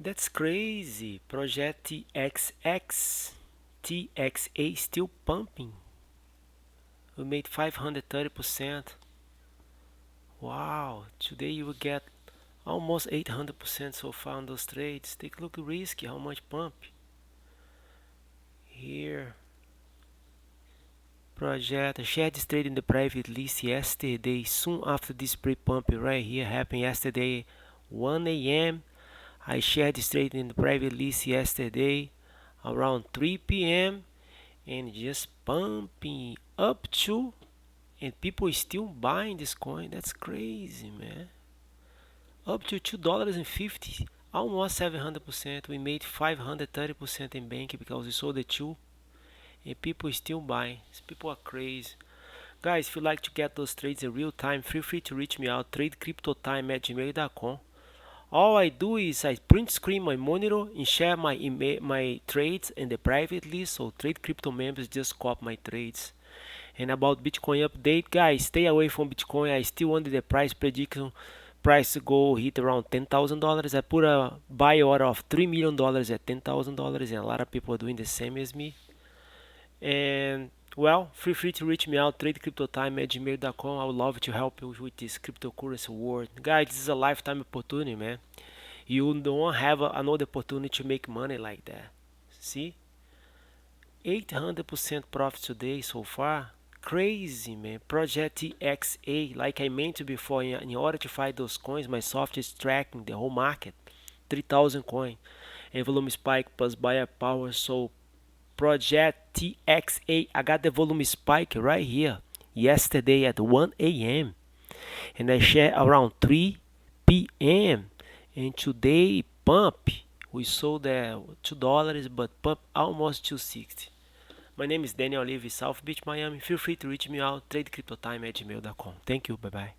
That's crazy. Project TXA still pumping. We made 530%. Wow, today you will get almost 800% so far on those trades. Take a look risky, how much pump. Here, project, I shared this trade in the private list yesterday, soon after this pre-pump right here happened yesterday, 1 a.m. I shared this trade in the private list yesterday around 3 p.m. and just pumping up to, and people still buying this coin. That's crazy, man. Up to $2.50, almost 700%. We made 530% in bank because we sold the two, and people still buying. These people are crazy. Guys, if you like to get those trades in real time, feel free to reach me out, tradecryptotime@gmail.com. All I do is I print screen my monitor and share my trades in the private list, so Trade Crypto members just copy my trades. And about Bitcoin update, guys, stay away from Bitcoin. I still under the price prediction. Price to go hit around $10,000. I put a buy order of $3 million at $10,000, and a lot of people are doing the same as me. And well, feel free to reach me out, tradecryptotime@gmail.com. I would love to help you with this cryptocurrency world. Guys, this is a lifetime opportunity, man. You don't have another opportunity to make money like that. See? 800% profit today so far. Crazy, man. Project TXA, like I mentioned before, in order to find those coins, my software is tracking the whole market. 3,000 coin. And volume spike plus buyer power. So Project TXA, I got the volume spike right here yesterday at 1 a.m. and I share around 3 p.m. and today pump, we sold at $2 but pump almost 260. My name is Daniel, I live in South Beach, Miami. Feel free to reach me out, tradecryptotime@gmail.com. Thank you, bye bye.